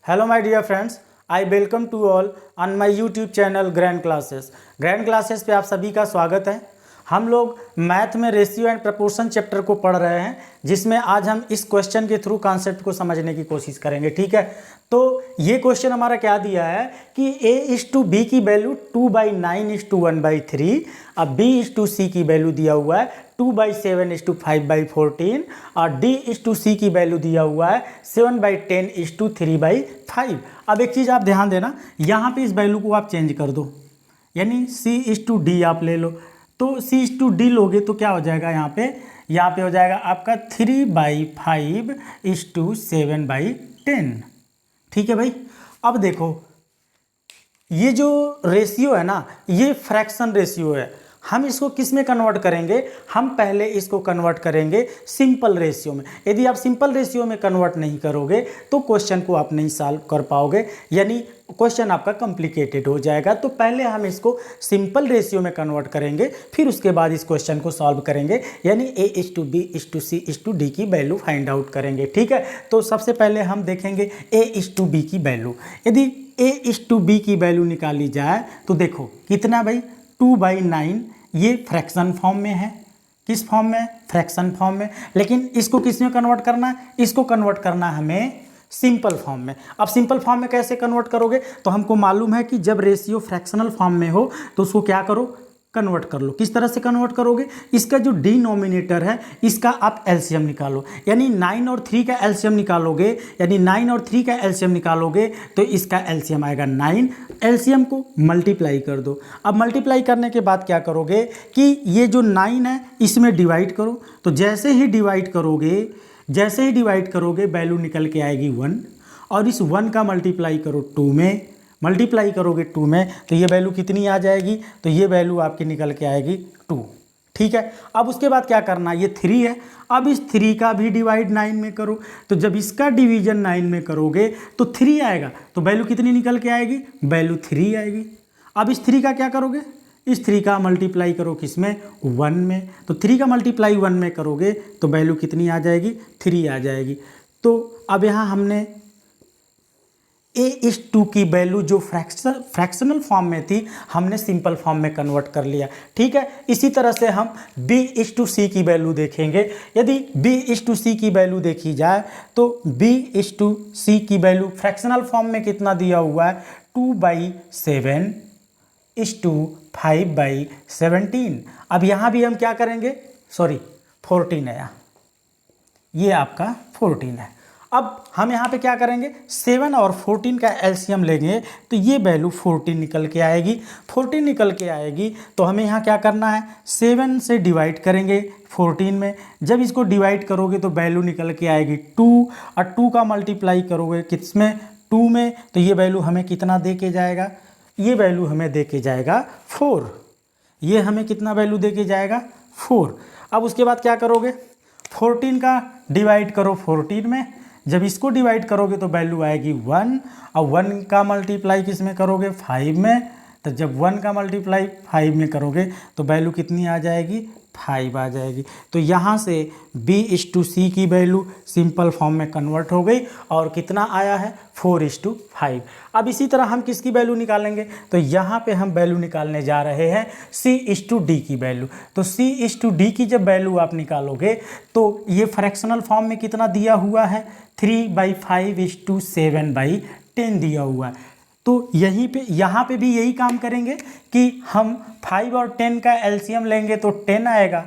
Hello my dear friends, I welcome to all on my YouTube channel grand classes. Grand classes पे आप सभी का स्वागत है। हम लोग मैथ में रेशियो एंड प्रपोर्शन चैप्टर को पढ़ रहे हैं, जिसमें आज हम इस क्वेश्चन के थ्रू कॉन्सेप्ट को समझने की कोशिश करेंगे। ठीक है, तो ये क्वेश्चन हमारा क्या दिया है कि a/b की वैल्यू 2/9:1/3 और b/c की वैल्यू दिया हुआ है 2/7:5/14 और d/c की वैल्यू दिया हुआ है 7/10:3/5। अब एक चीज़ आप ध्यान देना, यहाँ पे इस वैल्यू को आप चेंज कर दो, यानी c/d आप ले लो। तो c/d लोगे तो क्या हो जाएगा, यहाँ पे हो जाएगा आपका 3/5:7/10। ठीक है भाई। अब देखो, ये जो रेशियो है ना, ये फ्रैक्शन रेशियो है। हम इसको किस में कन्वर्ट करेंगे? हम पहले इसको कन्वर्ट करेंगे सिंपल रेशियो में। यदि आप सिंपल रेशियो में कन्वर्ट नहीं करोगे तो क्वेश्चन को आप नहीं सॉल्व कर पाओगे, यानी क्वेश्चन आपका कॉम्प्लिकेटेड हो जाएगा। तो पहले हम इसको सिंपल रेशियो में कन्वर्ट करेंगे, फिर उसके बाद इस क्वेश्चन को सॉल्व करेंगे, यानी a/b/c/d की वैल्यू फाइंड आउट करेंगे। ठीक है, तो सबसे पहले हम देखेंगे a/b की वैल्यू। यदि a/b की वैल्यू निकाली जाए तो देखो कितना भाई, 2/9। ये फ्रैक्शन फॉर्म में है। किस फॉर्म में? फ्रैक्शन फॉर्म में। लेकिन इसको किस में कन्वर्ट करना है? इसको कन्वर्ट करना हमें सिंपल फॉर्म में। अब सिंपल फॉर्म में कैसे कन्वर्ट करोगे? तो हमको मालूम है कि जब रेशियो फ्रैक्शनल फॉर्म में हो तो उसको क्या करो, कन्वर्ट कर लो। किस तरह से कन्वर्ट करोगे? इसका जो डिनोमिनेटर है इसका आप एलसीएम निकालो, यानी 9 और 3 का एलसीएम निकालोगे, यानी 9 और 3 का एलसीएम निकालोगे तो इसका एलसीएम आएगा 9। एलसीएम को मल्टीप्लाई कर दो। अब मल्टीप्लाई करने के बाद क्या करोगे कि ये जो 9 है इसमें डिवाइड करो। तो जैसे ही डिवाइड करोगे वैल्यू निकल के आएगी 1, और इस 1 का मल्टीप्लाई करो 2 में, मल्टीप्लाई करोगे 2 में तो ये वैल्यू कितनी आ जाएगी? तो ये वैल्यू आपकी निकल के आएगी 2। ठीक है, अब उसके बाद क्या करना है, ये 3 है। अब इस 3 का भी डिवाइड 9 में करो। तो जब इसका डिवीजन 9 में करोगे तो 3 आएगा, तो वैल्यू कितनी निकल के आएगी? वैल्यू 3 आएगी। अब इस 3 का क्या करोगे? इस 3 का मल्टीप्लाई करो किस में? 1 में। तो 3 का मल्टीप्लाई 1 में करोगे तो वैल्यू कितनी आ जाएगी? 3 आ जाएगी। तो अब यहाँ हमने a/2 की वैल्यू जो फ्रैक्शनल फॉर्म में थी हमने सिंपल फॉर्म में कन्वर्ट कर लिया। ठीक है, इसी तरह से हम b/c की वैल्यू देखेंगे। यदि b/c की वैल्यू देखी जाए तो b/c की वैल्यू फ्रैक्शनल फॉर्म में कितना दिया हुआ है? 2/7:5/17। अब यहाँ भी हम क्या करेंगे, 14 है यहाँ, ये आपका 14 है। अब हम यहाँ पे क्या करेंगे, 7 और 14 का एलसीएम लेंगे तो ये वैल्यू 14 निकल के आएगी। 14 निकल के आएगी तो हमें यहाँ क्या करना है, 7 से डिवाइड करेंगे 14 में। जब इसको डिवाइड करोगे तो वैल्यू निकल के आएगी 2, और 2 का मल्टीप्लाई करोगे किस में? 2 में। तो ये वैल्यू हमें कितना दे के जाएगा? ये वैल्यू हमें दे के जाएगा 4। ये हमें कितना वैल्यू दे के जाएगा? 4। अब उसके बाद क्या करोगे, 14 का डिवाइड करो 14 में। जब इसको डिवाइड करोगे तो वैल्यू आएगी 1, और 1 का मल्टीप्लाई किस में करोगे? 5 में। तो जब 1 का मल्टीप्लाई 5 में करोगे तो वैल्यू कितनी आ जाएगी? 5 आ जाएगी। तो यहाँ से b/c की वैल्यू सिंपल फॉर्म में कन्वर्ट हो गई, और कितना आया है? 4:5। अब इसी तरह हम किसकी वैल्यू निकालेंगे? तो यहाँ पे हम वैल्यू निकालने जा रहे हैं c/d की वैल्यू। तो c/d की जब वैल्यू आप निकालोगे तो ये फ्रैक्शनल फॉर्म में कितना दिया हुआ है? 3/5:7/10 दिया हुआ है। तो यहाँ पे भी यही काम करेंगे कि हम 5 और 10 का एलसीएम लेंगे तो 10 आएगा।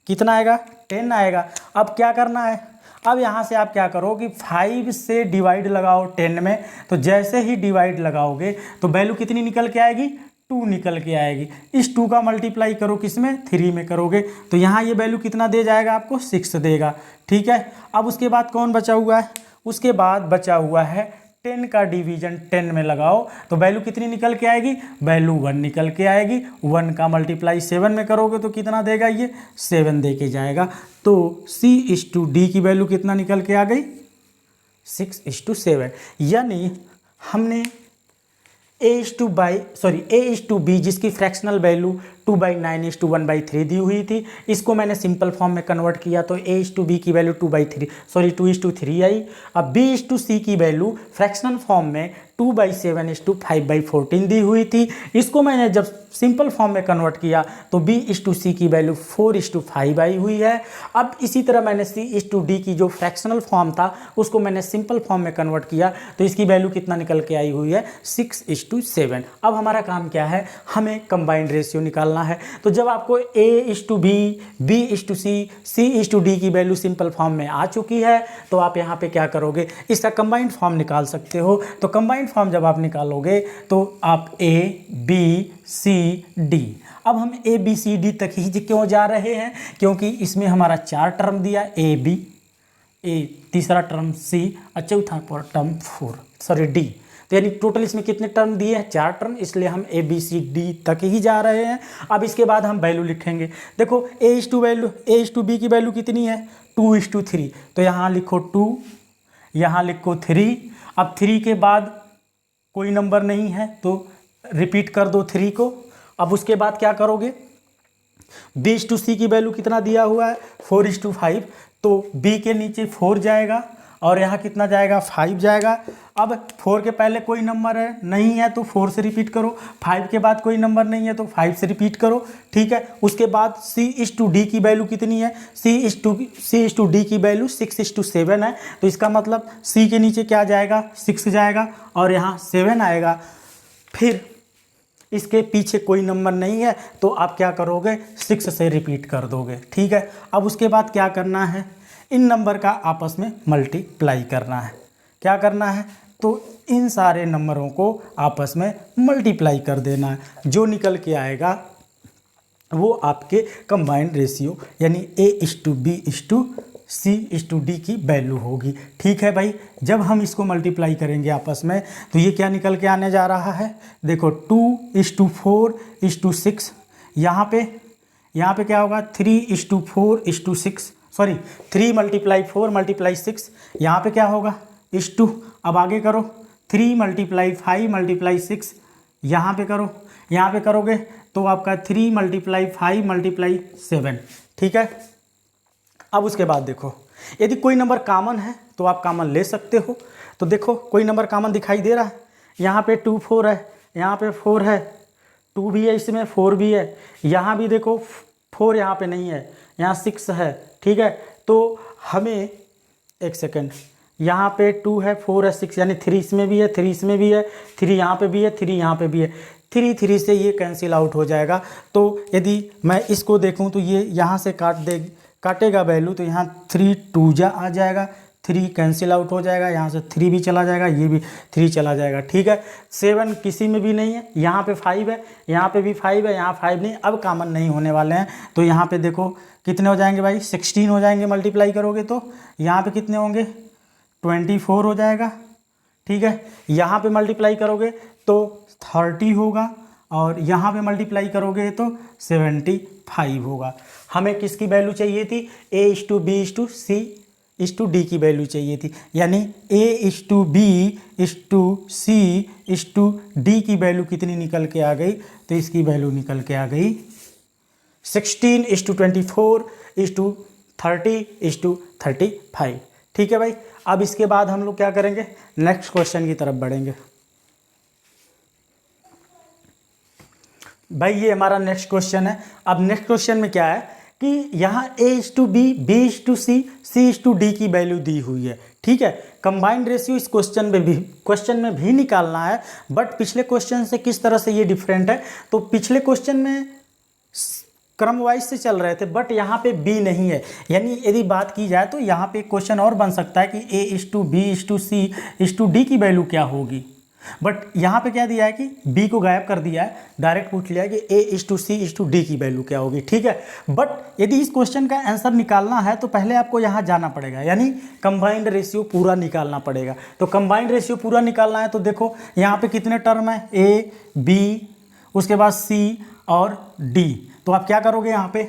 कितना आएगा? 10 आएगा। अब क्या करना है, अब यहाँ से आप क्या करो कि 5 से डिवाइड लगाओ 10 में। तो जैसे ही डिवाइड लगाओगे तो वैल्यू कितनी निकल के आएगी? 2 निकल के आएगी। इस 2 का मल्टीप्लाई करो किस में? 3 में करोगे तो यहाँ ये वैल्यू कितना दे जाएगा आपको? 6 देगा। ठीक है, अब उसके बाद कौन बचा हुआ है? उसके बाद बचा हुआ है 10 का डिवीजन 10 में लगाओ तो वैल्यू कितनी निकल के आएगी? वैल्यू 1 निकल के आएगी। 1 का मल्टीप्लाई 7 में करोगे तो कितना देगा? ये 7 दे के जाएगा। तो c/d की वैल्यू कितना निकल के आ गई? 6:7। यानी हमने a/b जिसकी फ्रैक्शनल वैल्यू 2/9:1/3 दी हुई थी। इसको मैंने सिंपल फॉर्म में कन्वर्ट किया तो A/B की वैल्यू 2/3 आई। अब B/C की वैल्यू फ्रैक्शनल फॉर्म में 2/7:5/14 दी हुई थी। इसको मैंने जब सिंपल फॉर्म में कन्वर्ट किया तो B/C की वैल्यू 4:5 आई हुई है। अब इसी तरह मैंने C/D की जो फ्रैक्शनल फॉर्म था उसको मैंने सिंपल फॉर्म में कन्वर्ट किया तो इसकी वैल्यू कितना निकल के आई हुई है 6:7। अब हमारा काम क्या है, हमें कंबाइंड रेशियो निकालना है। तो जब आपको A/B, B/C, C/D की वैल्यू सिंपल फॉर्म में आ चुकी है तो आप यहाँ पे क्या करोगे, इसका कंबाइंड फॉर्म निकाल सकते हो। तो कंबाइंड फॉर्म जब आप निकालोगे तो आप A, B, C, D, अब हम ABCD तक ही क्यों जा रहे हैं, क्योंकि इसमें हमारा 4 टर्म दिया AB, तीसरा टर्म C और चौथा टर्म D। तो यानी टोटल इसमें कितने टर्म दिए हैं, 4 टर्म, इसलिए हम ABCD तक ही जा रहे हैं। अब इसके बाद हम वैल्यू लिखेंगे। देखो A/B की वैल्यू कितनी है 2:3, तो यहाँ लिखो 2, यहाँ लिखो 3। अब 3 के बाद कोई नंबर नहीं है तो रिपीट कर दो 3 को। अब उसके बाद क्या करोगे, B/C की वैल्यू कितना दिया हुआ है 4:5, तो B के नीचे 4 जाएगा और यहाँ कितना जाएगा 5 जाएगा। अब 4 के पहले कोई नंबर है नहीं है तो 4 से रिपीट करो, 5 के बाद कोई नंबर नहीं है तो 5 से रिपीट करो, ठीक है। उसके बाद C/D की वैल्यू कितनी है, C/D की वैल्यू 6:7 है, तो इसका मतलब C के नीचे क्या जाएगा 6 जाएगा और यहाँ 7 आएगा। फिर इसके पीछे कोई नंबर नहीं है तो आप क्या करोगे 6 से रिपीट कर दोगे, ठीक है। अब उसके बाद क्या करना है, इन नंबर का आपस में मल्टीप्लाई करना है। क्या करना है, तो इन सारे नंबरों को आपस में मल्टीप्लाई कर देना है। जो निकल के आएगा वो आपके कंबाइंड रेशियो यानी A/B/C/D की वैल्यू होगी, ठीक है भाई। जब हम इसको मल्टीप्लाई करेंगे आपस में तो ये क्या निकल के आने जा रहा है, देखो 2:4:6, यहाँ पे क्या होगा 3:4:6, सॉरी 3 × 4 × 6, यहाँ पे क्या होगा *2। अब आगे करो 3 × 5 × 6, यहाँ पे करो, यहाँ पे करोगे तो आपका 3 × 5 × 7, ठीक है। अब उसके बाद देखो यदि कोई नंबर कॉमन है तो आप कॉमन ले सकते हो। तो देखो कोई नंबर कॉमन दिखाई दे रहा है, यहाँ पे 2 4 है, यहाँ पे 4 है, 2 भी है, इसमें 4 भी है, यहाँ भी देखो 4 यहाँ पे नहीं है, यहाँ 6 है, ठीक है। तो हमें एक सेकेंड, यहाँ पे 2 है, 4 है, 6 यानी 3 इसमें भी है, 3 इसमें भी है, 3 यहाँ पे भी है, 3 यहाँ पे भी है, 3 से ये कैंसिल आउट हो जाएगा। तो यदि मैं इसको देखूँ तो ये यहाँ से काटेगा वैल्यू, तो यहाँ 3 2 आ जाएगा, 3 कैंसिल आउट हो जाएगा, यहाँ से 3 भी चला जाएगा, ये भी 3 चला जाएगा, ठीक है। 7 किसी में भी नहीं है, यहाँ पे 5 है, यहाँ पे भी 5 है, यहाँ 5 नहीं, अब कॉमन नहीं होने वाले हैं। तो यहाँ पे देखो कितने हो जाएंगे भाई 16 हो जाएंगे, मल्टीप्लाई करोगे तो यहाँ पे कितने होंगे 24 हो जाएगा, ठीक है। यहाँ पे मल्टीप्लाई करोगे तो 30 होगा और यहाँ पे मल्टीप्लाई करोगे तो 75 होगा। हमें किसकी वैल्यू चाहिए थी, A/B/C/D की वैल्यू चाहिए थी, यानी A/B/C/D की वैल्यू कितनी निकल के आ गई, तो इसकी वैल्यू निकल के आ गई 16:24:30:35, ठीक है भाई। अब इसके बाद हम लोग क्या करेंगे, नेक्स्ट क्वेश्चन की तरफ बढ़ेंगे। भाई ये हमारा नेक्स्ट क्वेश्चन है। अब नेक्स्ट क्वेश्चन में क्या है कि यहाँ A/B, B/C, C/D की वैल्यू दी हुई है, ठीक है। कंबाइंड रेशियो इस क्वेश्चन में भी निकालना है, बट पिछले क्वेश्चन से किस तरह से ये डिफरेंट है, तो पिछले क्वेश्चन में क्रम वाइज से चल रहे थे, बट यहाँ पे B नहीं है। यानी यदि बात की जाए तो यहाँ पे क्वेश्चन और बन सकता है कि A/B/C/D की वैल्यू क्या होगी, बट यहाँ पे क्या दिया है कि B को गायब कर दिया है, डायरेक्ट पूछ लिया है कि A/C/D की वैल्यू क्या होगी, ठीक है। बट यदि इस क्वेश्चन का आंसर निकालना है तो पहले आपको यहाँ जाना पड़ेगा, यानी कंबाइंड रेशियो पूरा निकालना पड़ेगा। तो कंबाइंड रेशियो पूरा निकालना है तो देखो यहाँ पे कितने टर्म है A, B, उसके बाद C और D। तो आप क्या करोगे यहाँ पे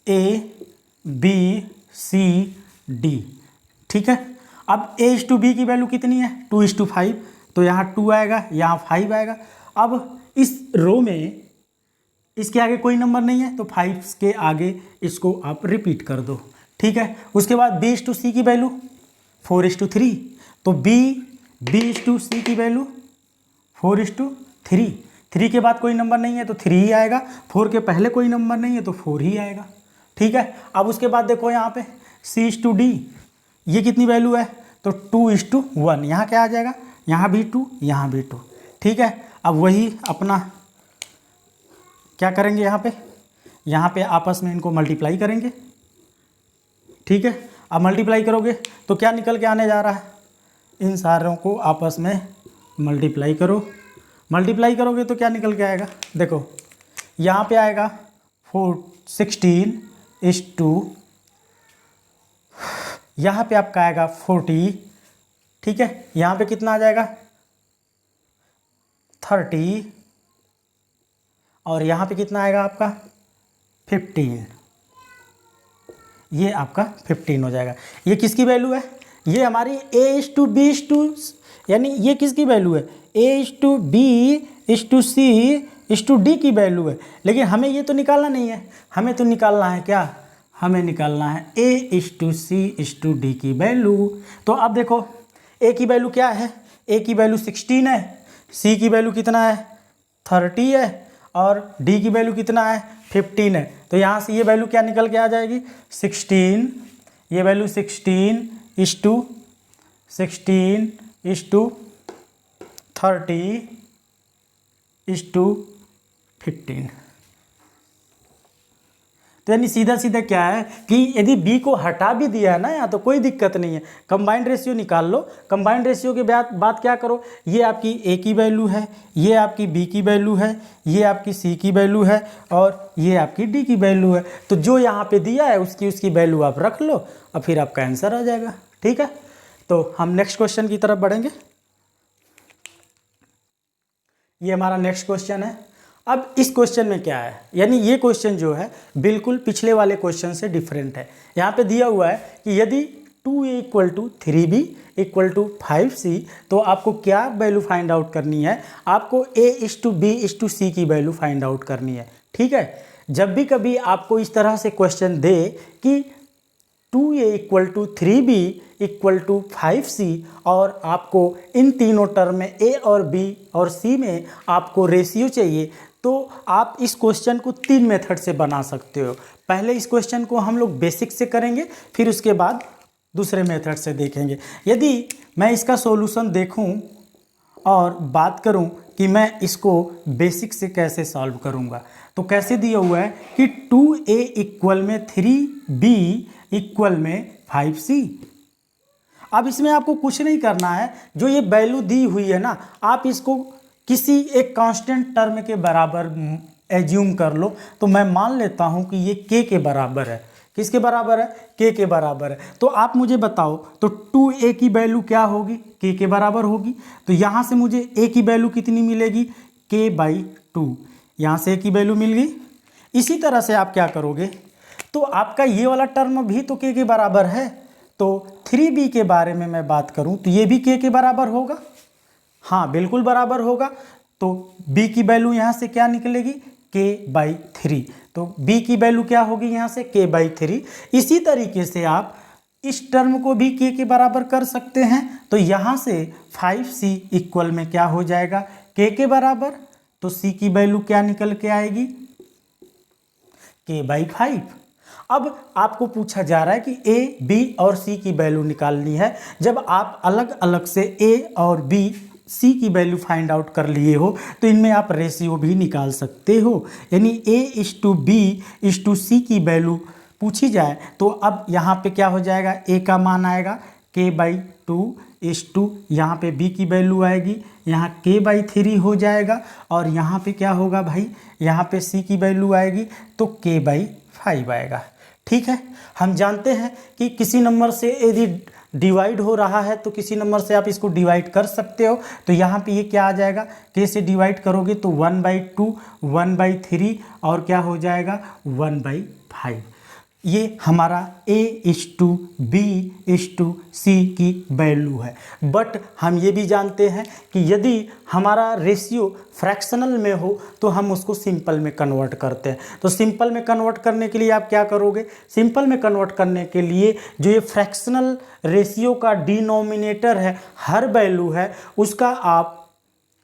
A/B/C/D, ठीक है। अब A/B की वैल्यू कितनी है 2:5, तो यहाँ 2 आएगा, यहाँ 5 आएगा। अब इस रो में इसके आगे कोई नंबर नहीं है तो 5 के आगे इसको आप रिपीट कर दो, ठीक है। उसके बाद B/C की वैल्यू 4:3, तो B/C की वैल्यू 4:3। 3 के बाद कोई नंबर नहीं है तो 3 ही आएगा, 4 के पहले कोई नंबर नहीं है तो 4 ही आएगा, ठीक है। अब उसके बाद देखो यहाँ पे C/D, ये कितनी वैल्यू है तो 2:1, यहाँ क्या आ जाएगा, यहाँ भी 2, यहाँ भी 2, ठीक है। अब वही अपना क्या करेंगे, यहाँ पे आपस में इनको मल्टीप्लाई करेंगे, ठीक है। अब मल्टीप्लाई करोगे तो क्या निकल के आने जा रहा है, इन सारों को आपस में मल्टीप्लाई करो, मल्टीप्लाई करोगे तो क्या निकल के आएगा, देखो यहाँ पे आएगा 16:, यहाँ पे आपका आएगा 40, ठीक है। यहाँ पे कितना आ जाएगा 30, और यहाँ पे कितना आएगा आपका 15, ये आपका 15 हो जाएगा। ये किसकी वैल्यू है, ये हमारी A/B/, यानी ये किसकी वैल्यू है, A/B/C/D की वैल्यू है। लेकिन हमें ये तो निकालना नहीं है, हमें तो निकालना है क्या, हमें निकालना है A/C/D की वैल्यू। तो अब देखो A की वैल्यू क्या है, A की वैल्यू 16 है, C की वैल्यू कितना है 30 है, और D की वैल्यू कितना है 15 है। तो यहाँ से ये वैल्यू क्या निकल के आ जाएगी 16, ये वैल्यू 16:30:15। तो यानी सीधा सीधा क्या है कि यदि B को हटा भी दिया है ना यहाँ तो कोई दिक्कत नहीं है, कंबाइंड रेशियो निकाल लो। कंबाइंड रेशियो के बाद क्या करो, ये आपकी A की वैल्यू है, ये आपकी B की वैल्यू है, ये आपकी C की वैल्यू है, और ये आपकी D की वैल्यू है। तो जो यहाँ पे दिया है उसकी वैल्यू आप रख लो और फिर आपका आंसर आ जाएगा, ठीक है। तो हम नेक्स्ट क्वेश्चन की तरफ बढ़ेंगे। ये हमारा नेक्स्ट क्वेश्चन है। अब इस क्वेश्चन में क्या है, यानी ये क्वेश्चन जो है बिल्कुल पिछले वाले क्वेश्चन से डिफरेंट है। यहाँ पे दिया हुआ है कि यदि 2A = 3B = 5C, तो आपको क्या वैल्यू फाइंड आउट करनी है, आपको A/B/C की वैल्यू फाइंड आउट करनी है, ठीक है। जब भी कभी आपको इस तरह से क्वेश्चन दे कि 2A = 3B = 5C और आपको इन तीनों टर्म में A और B और C में आपको रेशियो चाहिए, तो आप इस क्वेश्चन को 3 मेथड से बना सकते हो। पहले इस क्वेश्चन को हम लोग बेसिक से करेंगे, फिर उसके बाद दूसरे मेथड से देखेंगे। यदि मैं इसका सॉल्यूशन देखूं और बात करूं कि मैं इसको बेसिक से कैसे सॉल्व करूंगा, तो कैसे दिया हुआ है कि 2A = 3B = 5C। अब इसमें आपको कुछ नहीं करना है, जो ये वैल्यू दी हुई है ना, आप इसको किसी एक कांस्टेंट टर्म के बराबर एज्यूम कर लो। तो मैं मान लेता हूं कि ये K के बराबर है। किसके बराबर है, K के बराबर है। तो आप मुझे बताओ, तो 2A की वैल्यू क्या होगी, K के बराबर होगी। तो यहाँ से मुझे A की वैल्यू कितनी मिलेगी, K/2। यहाँ से A की वैल्यू मिल गई। इसी तरह से आप क्या करोगे, तो आपका ये वाला टर्म भी तो K के बराबर है। तो 3B के बारे में मैं बात करूं तो ये भी K के बराबर होगा, हाँ बिल्कुल बराबर होगा। तो B की वैल्यू यहाँ से क्या निकलेगी, K/3। तो B की वैल्यू क्या होगी यहाँ से, K/3। इसी तरीके से आप इस टर्म को भी K के बराबर कर सकते हैं। तो यहाँ से 5C इक्वल में क्या हो जाएगा, K के बराबर। तो C की वैल्यू क्या निकल के आएगी, K/5। अब आपको पूछा जा रहा है कि A, B और C की वैल्यू निकालनी है। जब आप अलग अलग से A और B, C की वैल्यू फाइंड आउट कर लिए हो तो इनमें आप रेशियो भी निकाल सकते हो। यानी A/B/C की वैल्यू पूछी जाए तो अब यहाँ पे क्या हो जाएगा, A का मान आएगा K/2 यहाँ पे B की वैल्यू आएगी, यहाँ K/3 हो जाएगा, और यहाँ पे क्या होगा भाई, यहाँ पे C की वैल्यू आएगी तो K/5 आएगा, ठीक है। हम जानते हैं कि किसी नंबर से यदि डिवाइड हो रहा है तो किसी नंबर से आप इसको डिवाइड कर सकते हो। तो यहाँ पे ये क्या आ जाएगा, K से डिवाइड करोगे तो 1/2, 1/3 और क्या हो जाएगा 1/5। ये हमारा A/B/C की वैल्यू है। बट हम ये भी जानते हैं कि यदि हमारा रेशियो फ्रैक्शनल में हो तो हम उसको सिंपल में कन्वर्ट करते हैं। तो सिंपल में कन्वर्ट करने के लिए आप क्या करोगे? सिंपल में कन्वर्ट करने के लिए जो ये फ्रैक्शनल रेशियो का डिनोमिनेटर है, हर वैल्यू है, उसका आप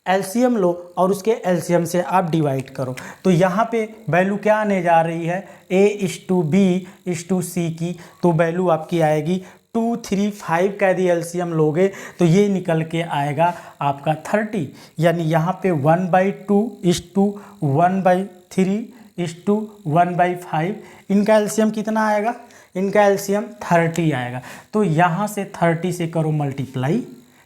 एलसीएम लो और उसके एलसीएम से आप डिवाइड करो। तो यहाँ पे वैल्यू क्या आने जा रही है? A/B/C की तो वैल्यू आपकी आएगी 2, 3, 5 का यदि एलसीएम लोगे तो ये निकल के आएगा आपका 30। यानी यहाँ पे 1/2:1/3:1/5 इनका एलसीएम कितना आएगा? इनका एलसीएम 30 आएगा। तो यहाँ से 30 से करो मल्टीप्लाई।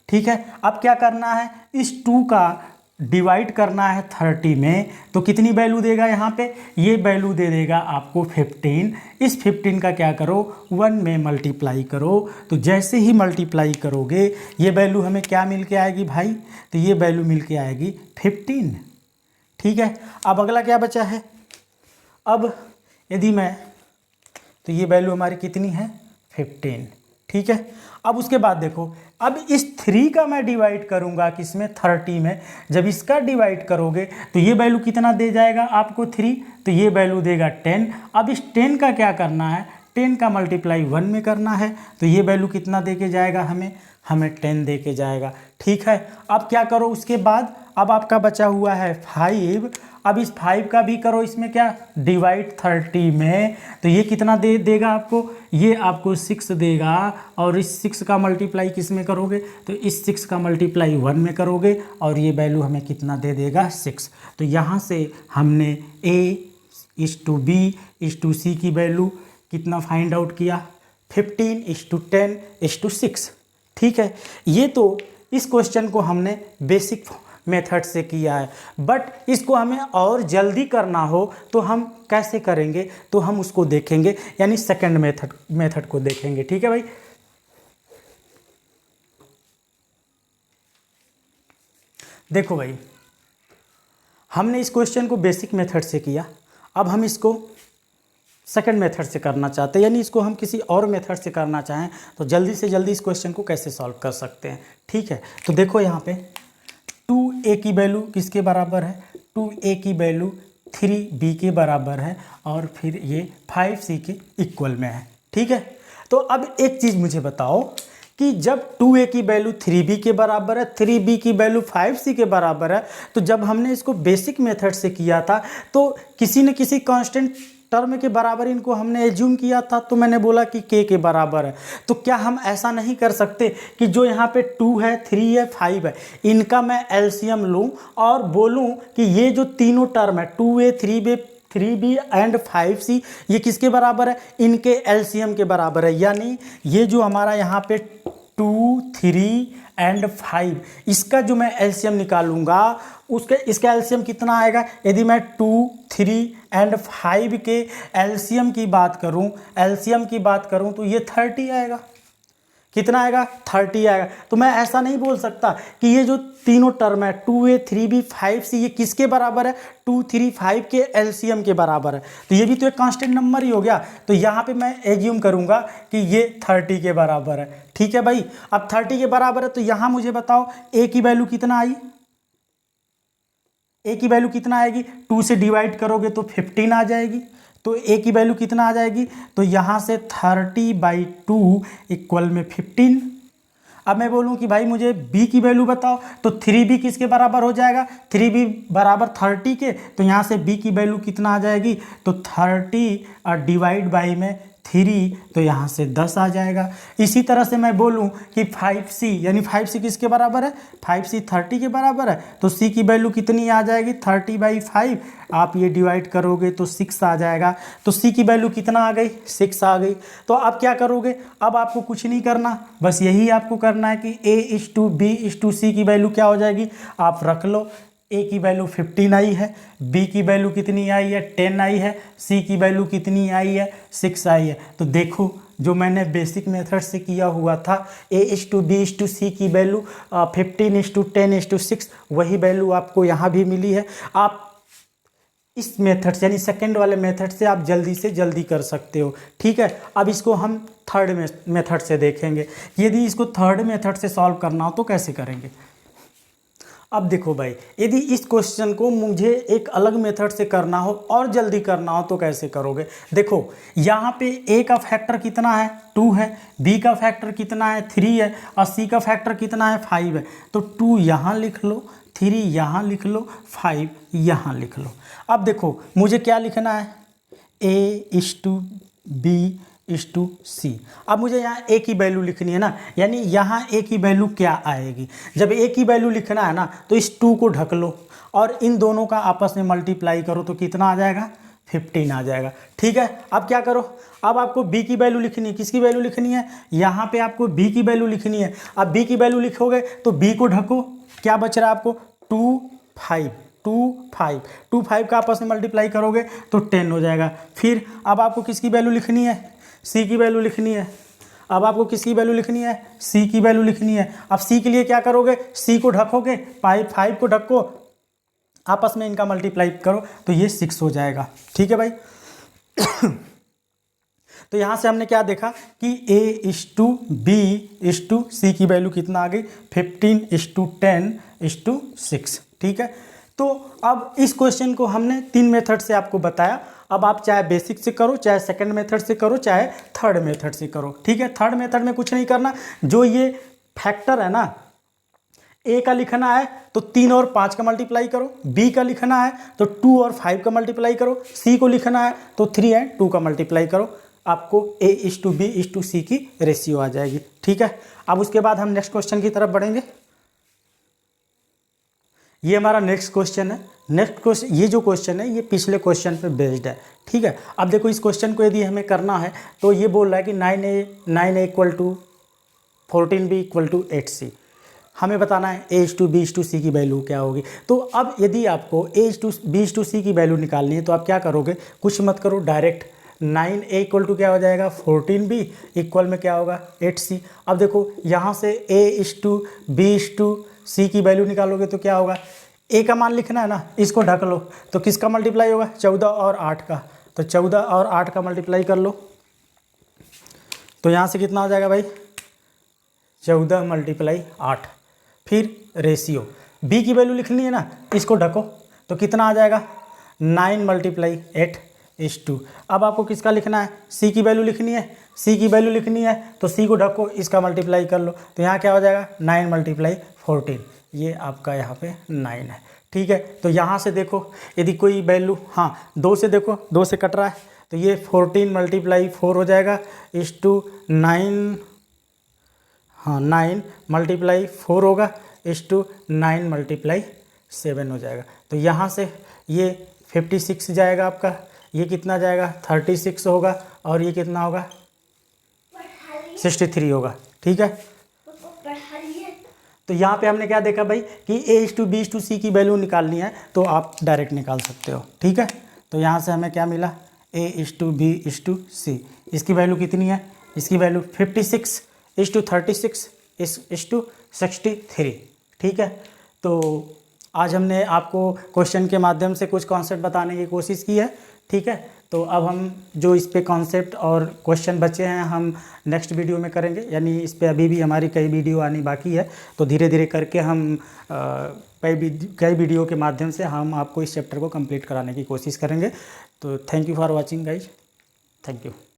ठीक है, अब क्या करना है? इस 2 का डिवाइड करना है 30 में, तो कितनी वैल्यू देगा यहाँ पे? ये वैल्यू दे देगा आपको 15। इस 15 का क्या करो? 1 में मल्टीप्लाई करो। तो जैसे ही मल्टीप्लाई करोगे ये वैल्यू हमें क्या मिल के आएगी भाई? तो ये वैल्यू मिल के आएगी 15। ठीक है, अब अगला क्या बचा है? अब यदि मैं, तो ये वैल्यू हमारी कितनी है? 15। ठीक है, अब उसके बाद देखो, अब इस 3 का मैं डिवाइड करूंगा किसमें? 30 में। जब इसका डिवाइड करोगे तो ये वैल्यू कितना दे जाएगा आपको? 3। तो ये वैल्यू देगा 10। अब इस 10 का क्या करना है? 10 का मल्टीप्लाई 1 में करना है। तो ये वैल्यू कितना दे के जाएगा हमें? हमें 10 दे के जाएगा। ठीक है, अब क्या करो उसके बाद? अब आपका बचा हुआ है 5। अब इस 5 का भी करो इसमें क्या? डिवाइड 30 में। तो ये कितना देगा आपको? ये आपको 6 देगा। और इस 6 का मल्टीप्लाई किस में करोगे? तो इस 6 का मल्टीप्लाई 1 में करोगे और ये वैल्यू हमें कितना दे देगा? 6। तो यहाँ से हमने A/B/C की वैल्यू कितना फाइंड आउट किया? 15:10:6। ठीक है, ये तो इस क्वेश्चन को हमने बेसिक मेथड से किया है। बट इसको हमें और जल्दी करना हो तो हम कैसे करेंगे? तो हम उसको देखेंगे, यानी सेकंड मेथड को देखेंगे। ठीक है भाई, देखो भाई, हमने इस क्वेश्चन को बेसिक मेथड से किया। अब हम इसको सेकंड मेथड से करना चाहते हैं, यानी इसको हम किसी और मेथड से करना चाहें तो जल्दी से जल्दी इस क्वेश्चन को कैसे सॉल्व कर सकते हैं। ठीक है, तो देखो यहाँ पे 2a की वैल्यू किसके बराबर है? 2a की वैल्यू 3b के बराबर है और फिर ये 5c के इक्वल में है। ठीक है, तो अब एक चीज़ मुझे बताओ कि जब 2a की वैल्यू 3b के बराबर है, 3b की वैल्यू 5c के बराबर है, तो जब हमने इसको बेसिक मेथड से किया था तो किसी न किसी कांस्टेंट टर्म के बराबर इनको हमने एज्यूम किया था। तो मैंने बोला कि k के बराबर है। तो क्या हम ऐसा नहीं कर सकते कि जो यहाँ पे 2 है, 3 है, 5 है, इनका मैं एलसीएम लूँ और बोलूँ कि ये जो तीनों टर्म है 2a, 3b एंड 5c, ये किसके बराबर है? इनके एलसीएम के बराबर है। यानी ये जो हमारा यहाँ पे 2, 3 एंड 5, इसका जो मैं एलसीएम निकालूंगा इसका एलसीएम कितना आएगा? यदि मैं 2, 3 एंड 5 के एलसीएम की बात करूं तो ये 30 आएगा। कितना आएगा? 30 आएगा। तो मैं ऐसा नहीं बोल सकता कि ये जो तीनों टर्म है 2a, 3b, 5c, ये किसके बराबर है? 2, 3, 5 के एलसीएम के बराबर है। तो ये भी तो एक कांस्टेंट नंबर ही हो गया। तो यहाँ पे मैं एज्यूम करूँगा कि ये 30 के बराबर है। ठीक है भाई, अब 30 के बराबर है तो यहाँ मुझे बताओ a की वैल्यू कितना आई? a की वैल्यू कितना आएगी? 2 से डिवाइड करोगे तो 15 आ जाएगी। तो a की वैल्यू कितना आ जाएगी? तो यहाँ से 30/2 इक्वल में 15। अब मैं बोलूँ कि भाई मुझे b की वैल्यू बताओ, तो 3b किसके बराबर हो जाएगा? 3b बराबर 30 के। तो यहाँ से b की वैल्यू कितना आ जाएगी? तो 30 और डिवाइड बाई में 3, तो यहाँ से 10 आ जाएगा। इसी तरह से मैं बोलूँ कि 5c, यानी 5c किसके बराबर है? 5c 30 के बराबर है। तो c की वैल्यू कितनी आ जाएगी? 30/5। आप ये डिवाइड करोगे तो 6 आ जाएगा। तो c की वैल्यू कितना आ गई? 6 आ गई। तो अब क्या करोगे? अब आपको कुछ नहीं करना, बस यही आपको करना है कि A/B/C की वैल्यू क्या हो जाएगी? आप रख लो। a की वैल्यू 15 आई है, b की वैल्यू कितनी आई है? 10 आई है, c की वैल्यू कितनी आई है? 6 आई है। तो देखो जो मैंने बेसिक मेथड से किया हुआ था A/B/C की वैल्यू 15:10:6, वही वैल्यू आपको यहाँ भी मिली है। आप इस मेथड से यानी सेकंड वाले मेथड से आप जल्दी से जल्दी कर सकते हो। ठीक है, अब इसको हम थर्ड मेथड से देखेंगे। यदि इसको थर्ड मेथड से सॉल्व करना हो तो कैसे करेंगे। अब देखो भाई, यदि इस क्वेश्चन को मुझे एक अलग मेथड से करना हो और जल्दी करना हो तो कैसे करोगे। देखो यहाँ पे a का फैक्टर कितना है 2 है, b का फैक्टर कितना है 3 है और c का फैक्टर कितना है 5 है। तो 2 यहाँ लिख लो, 3 यहाँ लिख लो, 5 यहाँ लिख लो। अब देखो मुझे क्या लिखना है, a:b:c। अब मुझे यहाँ a की वैल्यू लिखनी है ना, यानी यहाँ a की वैल्यू क्या आएगी। जब a की वैल्यू लिखना है ना तो इस 2 को ढक लो और इन दोनों का आपस में मल्टीप्लाई करो तो कितना आ जाएगा 15 आ जाएगा। ठीक है, अब क्या करो, अब आपको b की वैल्यू लिखनी है। किसकी वैल्यू लिखनी है, यहाँ पे आपको b की वैल्यू लिखनी है। अब b की वैल्यू लिखोगे तो b को ढको, क्या बच रहा है आपको 2 5 का आपस में मल्टीप्लाई करोगे तो 10 हो जाएगा। फिर अब आपको किसकी वैल्यू लिखनी है, c की वैल्यू लिखनी है। अब आपको किसकी वैल्यू लिखनी है, c की वैल्यू लिखनी है। अब c के लिए क्या करोगे, c को ढकोगे, 5 को ढको, आपस में इनका मल्टीप्लाई करो तो ये 6 हो जाएगा। ठीक है भाई। तो यहाँ से हमने क्या देखा कि a:b:c की वैल्यू कितना आ गई 15:10:6। ठीक है, तो अब इस क्वेश्चन को हमने 3 मेथड से आपको बताया। अब आप चाहे बेसिक से करो, चाहे सेकंड मेथड से करो, चाहे थर्ड मेथड से करो। ठीक है, थर्ड मेथड में कुछ नहीं करना, जो ये फैक्टर है ना a का लिखना है तो 3 और 5 का मल्टीप्लाई करो, b का लिखना है तो 2 और 5 का मल्टीप्लाई करो, c को लिखना है तो 3 एंड 2 का मल्टीप्लाई करो, आपको a:b:c की रेशियो आ जाएगी। ठीक है, अब उसके बाद हम नेक्स्ट क्वेश्चन की तरफ बढ़ेंगे। ये हमारा नेक्स्ट क्वेश्चन है। नेक्स्ट क्वेश्चन, ये जो क्वेश्चन है ये पिछले क्वेश्चन पे बेस्ड है। ठीक है, अब देखो इस क्वेश्चन को यदि हमें करना है तो ये बोल रहा है कि 9a = 14b = 8c। हमें बताना है a:b:c की वैल्यू क्या होगी। तो अब यदि आपको a:b:c की वैल्यू निकालनी है तो आप क्या करोगे, कुछ मत करो, डायरेक्ट 9a = क्या हो जाएगा 14b इक्वल में क्या होगा 8c। अब देखो यहाँ से a:b:c की वैल्यू निकालोगे तो क्या होगा, a का मान लिखना है ना, इसको ढक लो तो किसका मल्टीप्लाई होगा 14 और 8 का, तो 14 और 8 का मल्टीप्लाई कर लो तो यहाँ से कितना हो जाएगा भाई 14 × 8। फिर रेशियो b की वैल्यू लिखनी है ना, इसको ढको तो कितना आ जाएगा 9 × 8:2। अब आपको किसका लिखना है, c की वैल्यू लिखनी है। c की वैल्यू लिखनी है तो c को ढको, इसका मल्टीप्लाई कर लो तो यहाँ क्या हो जाएगा 9 × 14, ये आपका यहाँ पे 9 है। ठीक है, तो यहाँ से देखो यदि कोई वैल्यू, हाँ 2 से देखो, 2 से कट रहा है तो ये 14 × 4 हो जाएगा 9, हाँ 9 × 4 होगा 9 × 7 हो जाएगा। तो यहाँ से ये 56 जाएगा आपका, ये कितना जाएगा 36 होगा और ये कितना होगा 63 होगा। ठीक है, तो यहाँ पे हमने क्या देखा भाई कि a:b:c की वैल्यू निकालनी है तो आप डायरेक्ट निकाल सकते हो। ठीक है, तो यहाँ से हमें क्या मिला a:b:c, इसकी वैल्यू कितनी है, इसकी वैल्यू 56:36:63। ठीक है, तो आज हमने आपको क्वेश्चन के माध्यम से कुछ कॉन्सेप्ट बताने की कोशिश की है। ठीक है, तो अब हम जो इस पे कॉन्सेप्ट और क्वेश्चन बचे हैं हम नेक्स्ट वीडियो में करेंगे, यानी इस पे अभी भी हमारी कई वीडियो आनी बाकी है। तो धीरे धीरे करके हम कई वीडियो के माध्यम से हम आपको इस चैप्टर को कंप्लीट कराने की कोशिश करेंगे। तो thank you for watching guys, thank you.